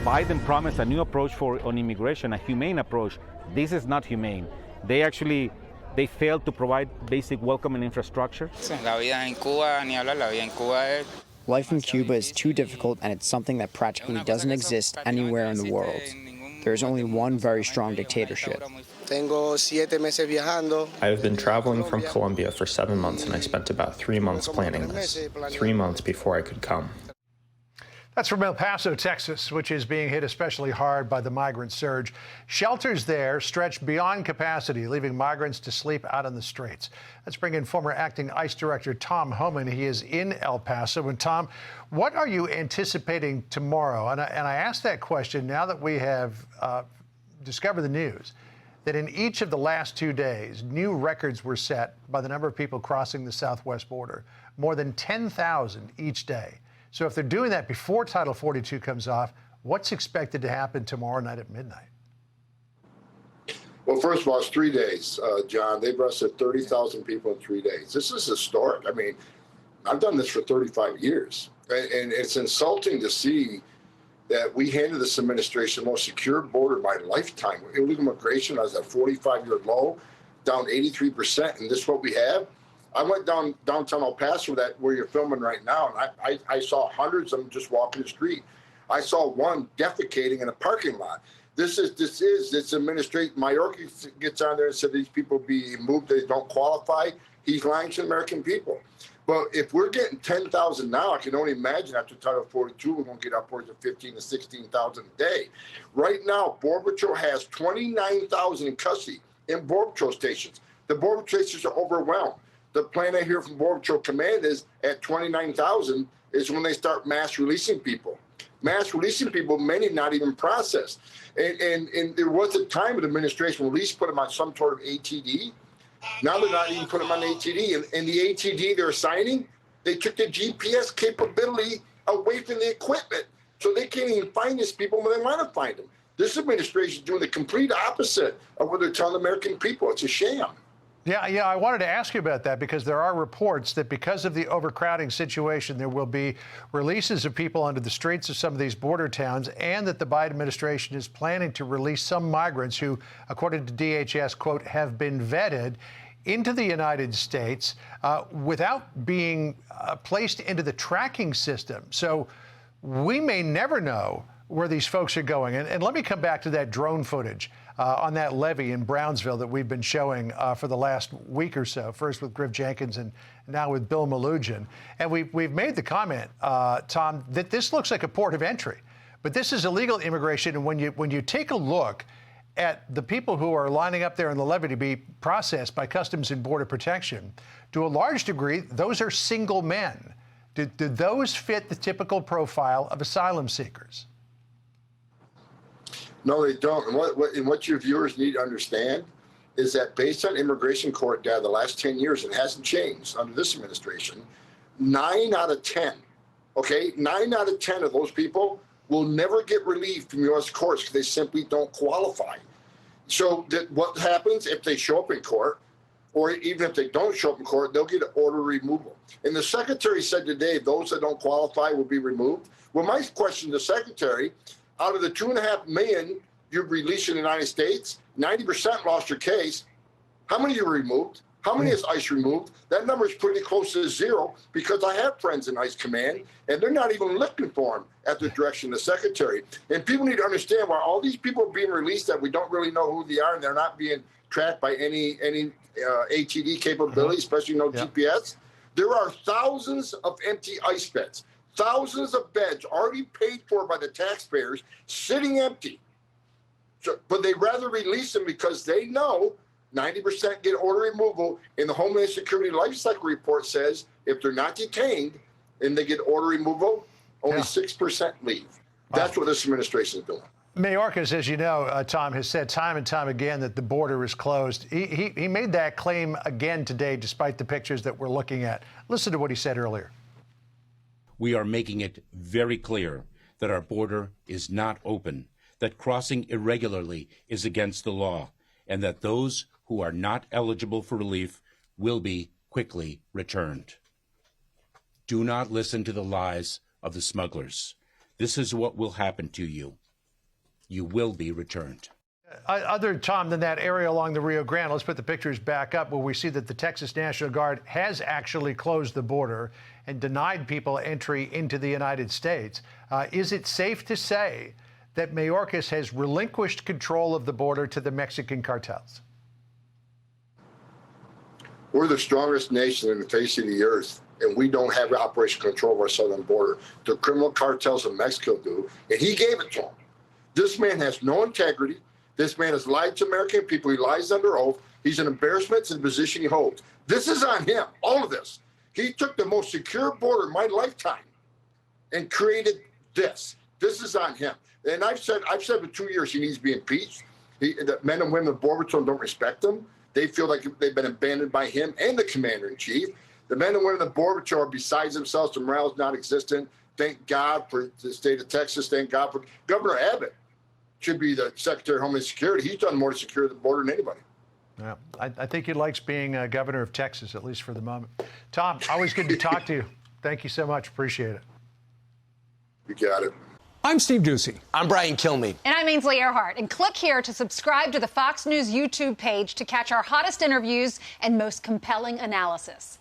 Biden promised a new approach on immigration, a humane approach. This is not humane. They failed to provide basic welcome and infrastructure. Life in Cuba is too difficult, and it's something that practically doesn't exist anywhere in the world. There is only one very strong dictatorship. I have been traveling from Colombia for 7 months, and I spent about 3 months planning this. 3 months before I could come. That's from El Paso, Texas, which is being hit especially hard by the migrant surge. Shelters there stretched beyond capacity, leaving migrants to sleep out on the streets. Let's bring in former acting ICE Director Tom Homan. He is in El Paso. And Tom, what are you anticipating tomorrow? And I ask that question now that we have discovered the news that in each of the last 2 days, new records were set by the number of people crossing the southwest border, more than 10,000 each day. So if they're doing that before Title 42 comes off, what's expected to happen tomorrow night at midnight? Well, first of all, it's 3 days, John. They've arrested 30,000 people in 3 days. This is historic. I mean, I've done this for 35 years, and it's insulting to see that we handed this administration the most secure border of my lifetime. Illegal immigration was at a 45-year low, down 83%, and this is what we have. I went downtown El Paso, where you're filming right now, and I saw hundreds of them just walking the street. I saw one defecating in a parking lot. This administration. Mayorkas gets on there and said these people be moved, they don't qualify. He's lying to the American people. But if we're getting 10,000 now, I can only imagine after Title 42, we're going to get upwards of 15,000 to 16,000 a day. Right now, Border Patrol has 29,000 in custody in Border Patrol stations. The Border Patrol stations are overwhelmed. The plan I hear from Border Patrol Command is at 29,000 is when they start mass releasing people. Mass releasing people, many not even processed. And there was a time when the administration at least put them on some sort of ATD. Now they're not even putting them on ATD. And the ATD they're assigning, they took the GPS capability away from the equipment. So they can't even find these people when they want to find them. This administration is doing the complete opposite of what they're telling the American people. It's a sham. Yeah, I wanted to ask you about that because there are reports that because of the overcrowding situation, there will be releases of people onto the streets of some of these border towns, and that the Biden administration is planning to release some migrants who, according to DHS, quote, have been vetted into the United States without being placed into the tracking system. So we may never know where these folks are going. And let me come back to that drone footage on that levee in Brownsville that we've been showing for the last week or so, first with Griff Jenkins and now with Bill Malugin. And we've made the comment, Tom, that this looks like a port of entry. But this is illegal immigration, and when you take a look at the people who are lining up there in the levee to be processed by Customs and Border Protection, to a large degree, those are single men. Do those fit the typical profile of asylum seekers? No, they don't. And what your viewers need to understand is that based on immigration court data the last 10 years, it hasn't changed under this administration, 9 out of 10, okay, 9 out of 10 of those people will never get relief from U.S. courts because they simply don't qualify. So what happens if they show up in court, or even if they don't show up in court, they'll get an order of removal. And the secretary said today those that don't qualify will be removed. Well, my question to the secretary, out of the 2.5 million you've released in the United States, 90% lost your case. How many you removed? How many has ICE removed? That number is pretty close to zero because I have friends in ICE command, and they're not even looking for them at the direction of the secretary. And people need to understand why all these people are being released that we don't really know who they are, and they're not being tracked by any ATD capability, especially no GPS. There are thousands of empty ICE beds. Thousands of beds already paid for by the taxpayers sitting empty. So, but they rather release them because they know 90% get order removal. And the Homeland Security Life Cycle Report says if they're not detained and they get order removal, only 6% leave. That's what this administration is doing. Mayorkas, as you know, Tom, has said time and time again that the border is closed. He made that claim again today, despite the pictures that we're looking at. Listen to what he said earlier. We are making it very clear that our border is not open, that crossing irregularly is against the law, and that those who are not eligible for relief will be quickly returned. Do not listen to the lies of the smugglers. This is what will happen to you. you will be returned. Other, Tom, than that area along the Rio Grande, let's put the pictures back up where we see that the Texas National Guard has actually closed the border and denied people entry into the United States. Is it safe to say that Mayorkas has relinquished control of the border to the Mexican cartels? We're the strongest nation in the face of the earth, and we don't have operational control of our southern border. The criminal cartels of Mexico do, and he gave it to them. This man has no integrity. This man has lied to American people. He lies under oath. He's an embarrassment to the position he holds. This is on him, all of this. He took the most secure border in my lifetime and created this. This is on him. And I've said for 2 years he needs to be impeached. The men and women of the Border Patrol don't respect him. They feel like they've been abandoned by him and the commander-in-chief. The men and women of the Border Patrol are besides themselves. The morale is non-existent. Thank God for the state of Texas. Thank God for Governor Abbott. Should be the Secretary of Homeland Security. He's done more to secure the border than anybody. Yeah, I think he likes being governor of Texas, at least for the moment. Tom, always good to talk to you. Thank you so much. Appreciate it. You got it. I'm Steve Doocy. I'm Brian Kilmeade. And I'm Ainsley Earhart. And click here to subscribe to the Fox News YouTube page to catch our hottest interviews and most compelling analysis.